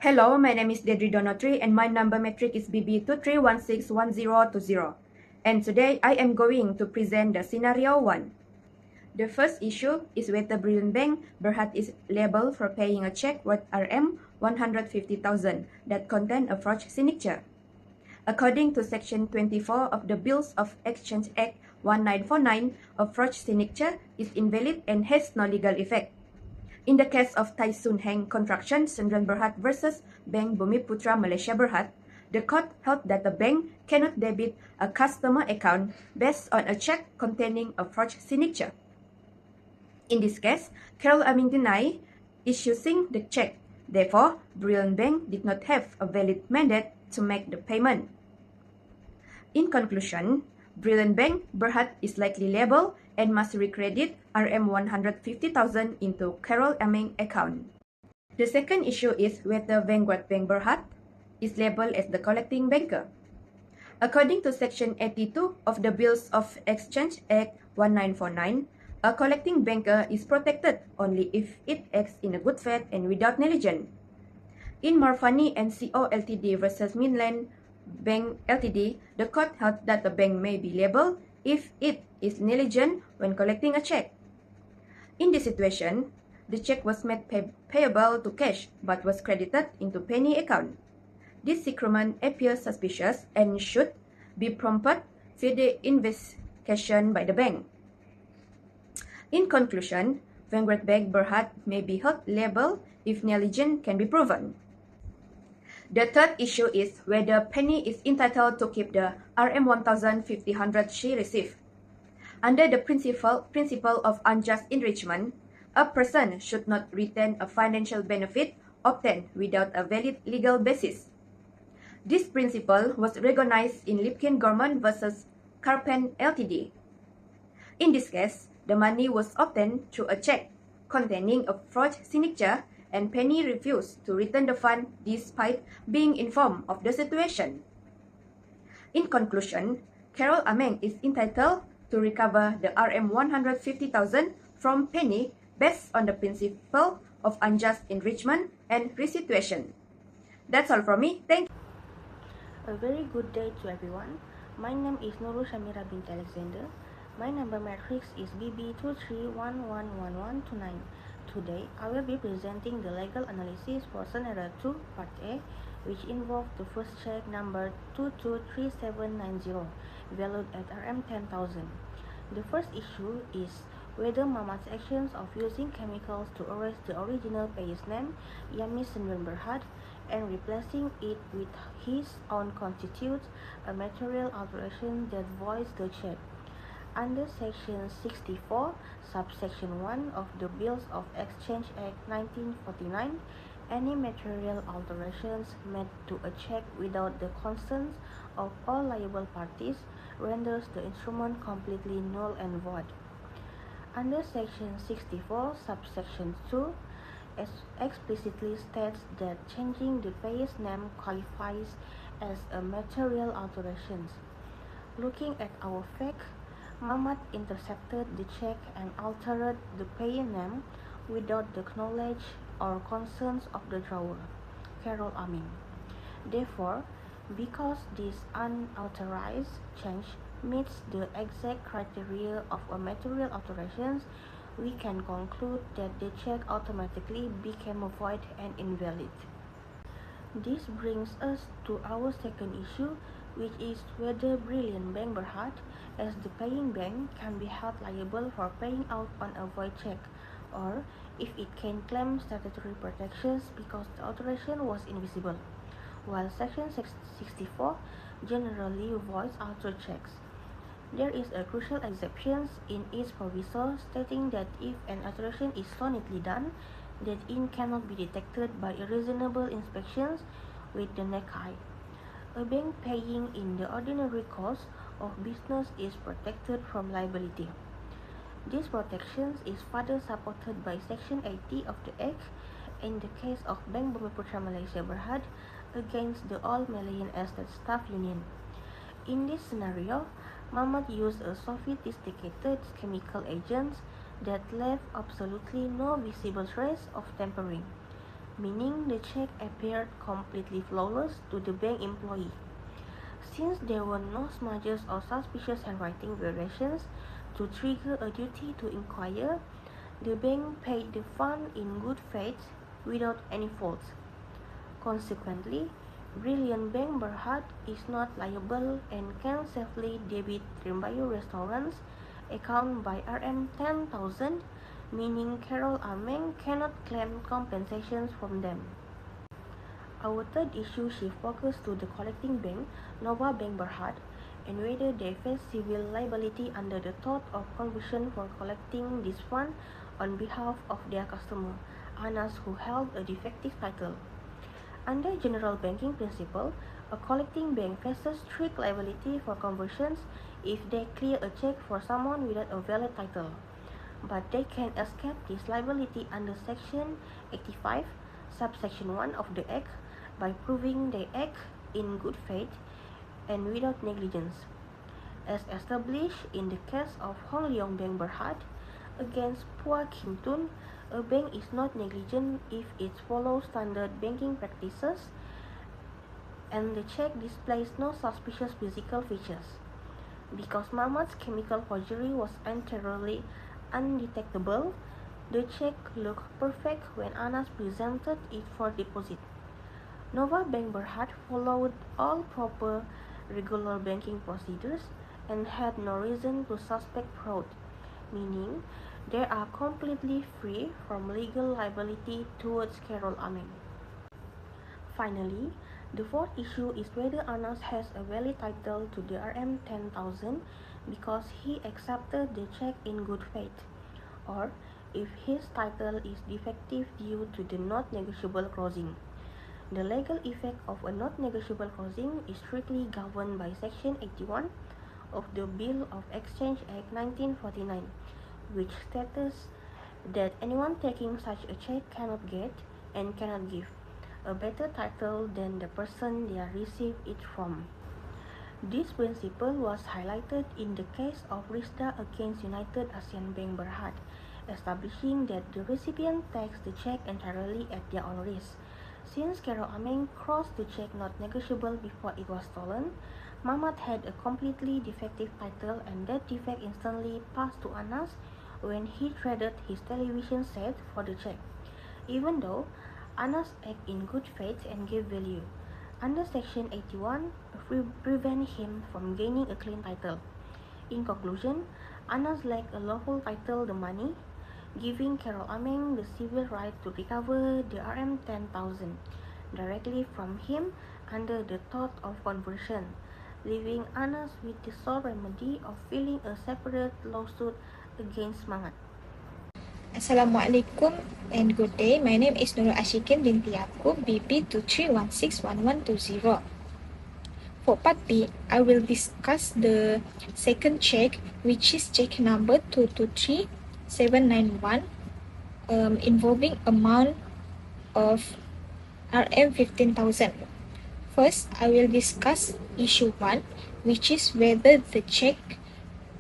Hello, my name is BD33103 and my number metric is BB231610020. And today I am going to present the scenario 1. The first issue is whether Brilliant Bank Berhad is liable for paying a check worth Rm 150,000 that contain a forged signature. According to Section 24 of the Bills of Exchange Act 1949, a forged signature is invalid and has no legal effect. In the case of Thai Sun Heng Construction Sdn Berhad versus Bank Bumiputra Malaysia Berhad, the court held that the bank cannot debit a customer account based on a check containing a forged signature. In this case, Carol Amin denied issuing the check. Therefore, Brilliant Bank did not have a valid mandate to make the payment. In conclusion, Brilliant Bank Berhad is likely liable and must recredit Rm 150,000 into Carol Aming account. The second issue is whether Vanguard Bank Berhad is liable as the collecting banker. According to Section 82 of the Bills of Exchange Act 1949, a collecting banker is protected only if it acts in a good faith and without negligence. In Marfani and Co. Ltd versus Mainland Bank Ltd, the court held that the bank may be liable if it is negligent when collecting a check. In this situation, the check was made payable to cash but was credited into penny account. This securement appears suspicious and should be prompted further investigation by the bank. In conclusion, Vanguard Bank Berhad may be held liable if negligence can be proven. The third issue is whether Penny is entitled to keep the Rm 1,500 she received. Under the principle of unjust enrichment, a person should not retain a financial benefit obtained without a valid legal basis. This principle was recognized in Lipkin Government versus Carpen Ltd. In this case, the money was obtained through a check containing a forged signature, and Penny refused to return the fund despite being informed of the situation. In conclusion, Carol Ameng is entitled to recover the Rm 150,000 from Penny based on the principle of unjust enrichment and restitution. That's all from me. Thank you. A very good day to everyone. My name is Nurul Shamira bint Alexander. My number matrix is BB2311129. Today, I will be presenting the legal analysis for Scenario 2, Part A, which involved the first check number 223790, valued at Rm 10,000. The first issue is whether Mamat's actions of using chemicals to erase the original payer's name, Yamis Sdn Berhad, and replacing it with his own constitutes a material alteration that voids the check. Under Section 64, Subsection 1 of the Bills of Exchange Act 1949, any material alterations made to a check without the consent of all liable parties renders the instrument completely null and void. Under Section 64, Subsection 2, explicitly states that changing the payer's name qualifies as a material alteration. Looking at our fact, Mamat intercepted the check and altered the payer name without the knowledge or consent of the drawer, Carol Amin. Therefore, because this unauthorized change meets the exact criteria of a material alteration, we can conclude that the check automatically became void and invalid. This brings us to our second issue, which is whether Brilliant Bank Berhad, as the paying bank, can be held liable for paying out on a void check, or if it can claim statutory protections because the alteration was invisible, while Section 64 generally voids altered checks. There is a crucial exception in its proviso stating that if an alteration is so neatly done that it cannot be detected by a reasonable inspection with the naked eye, a bank paying in the ordinary course of business is protected from liability. This protection is further supported by Section 80 of the Act in the case of Bank Bumiputra Malaysia Berhad against the All Malayan Estate Staff Union. In this scenario, Mamat used a sophisticated chemical agent that left absolutely no visible trace of tampering. meaning the check appeared completely flawless to the bank employee. Since there were no smudges or suspicious handwriting variations to trigger a duty to inquire, the bank paid the fund in good faith without any faults. Consequently, Brilliant Bank Berhad is not liable and can safely debit Trimbayu Restaurant's account by Rm 10,000, meaning Carol Ameng cannot claim compensations from them. Our third issue shifts focus to the collecting bank, Nova Bank Berhad, and whether they face civil liability under the tort of conversion for collecting this fund on behalf of their customer, Anas, who held a defective title. Under general banking principle, a collecting bank faces strict liability for conversions if they clear a check for someone without a valid title. But they can escape this liability under Section 85, subsection 1 of the Act by proving they act in good faith and without negligence. As established in the case of Hong Leong Bank Berhad against Phua Kim Tun, a bank is not negligent if it follows standard banking practices and the check displays no suspicious physical features. Because Mamad's chemical forgery was entirely undetectable, the check looked perfect when Anas presented it for deposit. Nova Bank Berhad followed all proper regular banking procedures and had no reason to suspect fraud, meaning they are completely free from legal liability towards Carol Ameng. Finally, the fourth issue is whether Anas has a valid title to the Rm 10,000 because he accepted the check in good faith, or if his title is defective due to the not negotiable clausing. The legal effect of a not negotiable clausing is strictly governed by Section 81 of the Bill of Exchange Act 1949, which states that anyone taking such a check cannot get and cannot give a better title than the person they received it from. This principle was highlighted in the case of Risda against United ASEAN Bank Berhad, establishing that the recipient takes the check entirely at their own risk. Since Carol Ameng crossed the check not negotiable before it was stolen, Mamat had a completely defective title and that defect instantly passed to Anas when he traded his television set for the check, even though Anas acted in good faith and gave value. Under Section 81, prevent him from gaining a clean title. In conclusion, Anas lacked a lawful title the money, giving Carol Ameng the civil right to recover the Rm 10,000 directly from him under the tort of conversion, leaving Anas with the sole remedy of filing a separate lawsuit against Mangat. Assalamualaikum and good day. My name is Nurul Ashikin binti Yaakob, BB331061120. For part B, I will discuss the second check, which is check number 223791, involving amount of Rm 15,000. First, I will discuss issue 1, which is whether the check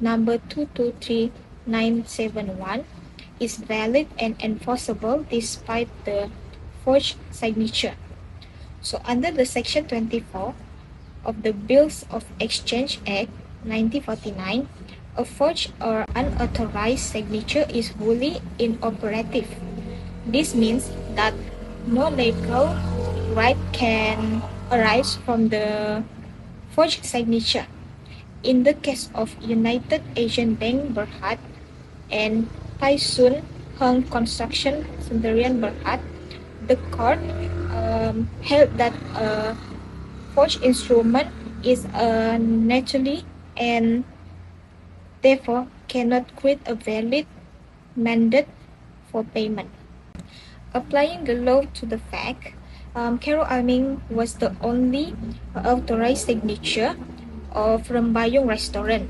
number 223971 is valid and enforceable despite the forged signature. So under the Section 24 of the Bills of Exchange Act 1949, a forged or unauthorized signature is wholly inoperative. This means that no legal right can arise from the forged signature. In the case of United Asian Bank Berhad and Taisun Hung Construction Sendirian Berhad, the court held that a forged instrument is naturally and therefore cannot create a valid mandate for payment. Applying the law to the fact, Carol Ameng was the only authorized signature of Rembayung Restaurant.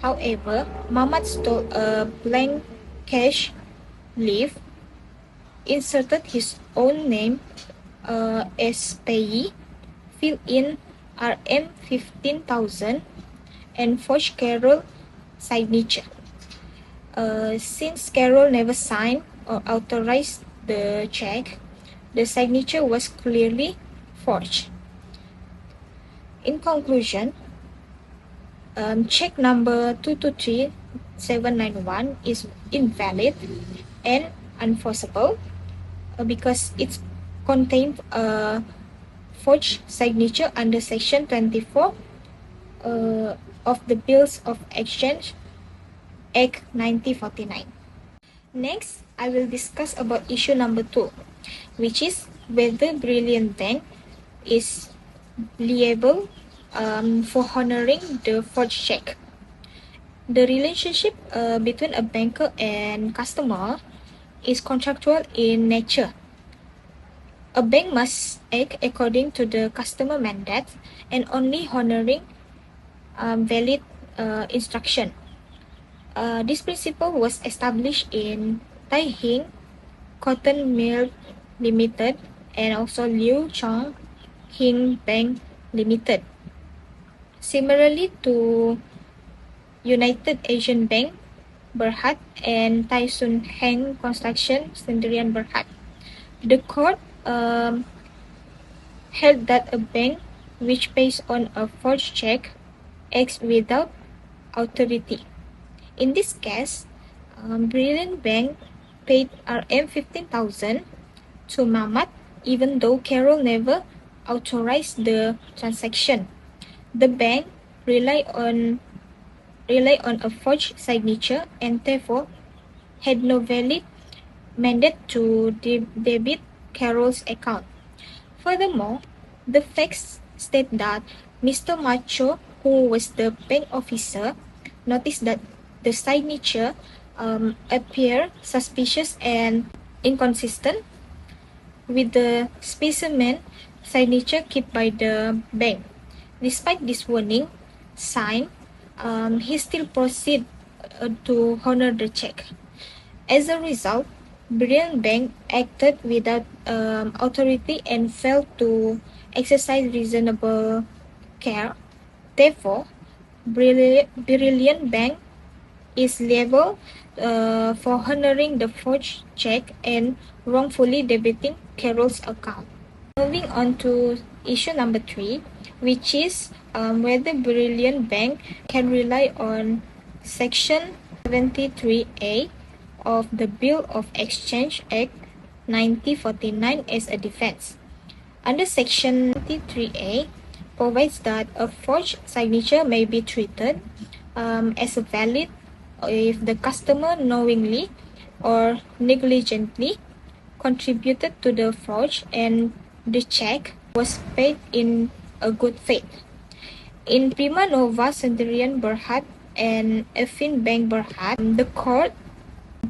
However, Mamat stole a blank cash leaf, inserted his own name as payee, filled in Rm 15,000, and forged Carol's signature. Since Carol never signed or authorized the check, the signature was clearly forged. In conclusion, check number 223791 is invalid and unenforceable because it contained a forged signature under Section 24 of the Bills of Exchange Act 1949. Next, I will discuss about issue number 2, which is whether Brilliant Bank is liable for honoring the forged check. The relationship between a banker and customer is contractual in nature. A bank must act according to the customer mandate and only honoring valid instruction. This principle was established in Tai Hing Cotton Mill Limited and also Liu Chong Hing Bank Limited. Similarly to United Asian Bank Berhad and Tai Sun Heng Construction Sendirian Berhad. The court held that a bank which pays on a forged check acts without authority. In this case, Brilliant Bank paid Rm 15,000 to Mamat even though Carol never authorized the transaction. The bank relied on a forged signature and therefore had no valid mandate to debit Carol's account. Furthermore, the facts state that Mr. Macho, who was the bank officer, noticed that the signature appeared suspicious and inconsistent with the specimen signature kept by the bank. Despite this warning sign, he still proceeded to honor the check. As a result, Brilliant Bank acted without authority and failed to exercise reasonable care. Therefore, Brilliant Bank is liable for honoring the forged check and wrongfully debiting Carol's account. Moving on to issue number 3, which is whether Brilliant Bank can rely on Section 73A of the Bill of Exchange Act 1949 as a defense. Under Section 73A provides that a forged signature may be treated as valid if the customer knowingly or negligently contributed to the forge and the check was paid in a good faith. In Prima Nova Sendirian Berhad and Effin Bank Berhad, the court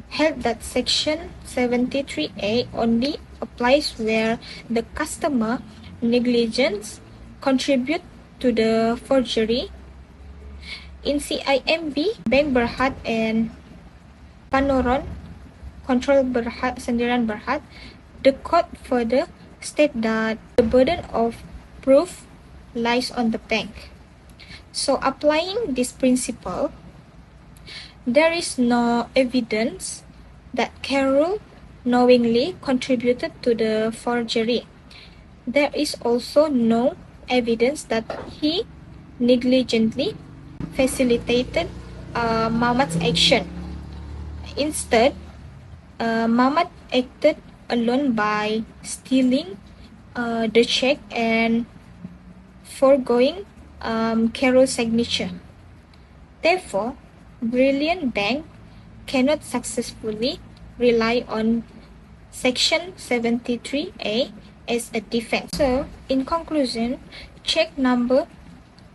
held that Section 73A only applies where the customer negligence contribute to the forgery. In CIMB Bank Berhad and Panoron Control Berhad Sendirian Berhad, the court further state that the burden of proof lies on the bank. So applying this principle, there is no evidence that Carol knowingly contributed to the forgery. There is also no evidence that he negligently facilitated Mamat's action. Instead, Mamat acted alone by stealing the check and foregoing Carol's signature. Therefore, Brilliant Bank cannot successfully rely on Section 73A as a defense. So, in conclusion, check number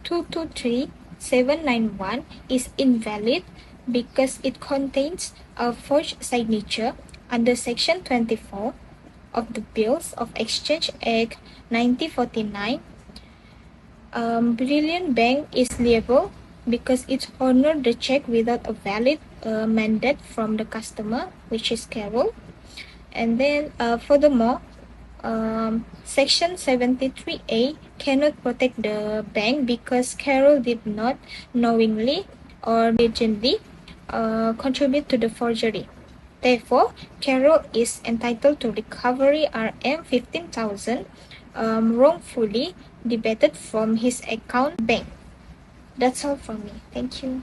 223791 is invalid because it contains a forged signature under Section 24 of the Bills of Exchange Act 1949. Brilliant Bank is liable because it honored the check without a valid mandate from the customer, which is Carol. And then furthermore, Section 73A cannot protect the bank because Carol did not knowingly or negligently contribute to the forgery. Therefore, Carol is entitled to recovery Rm 15,000 wrongfully debited from his account bank. That's all from me. Thank you.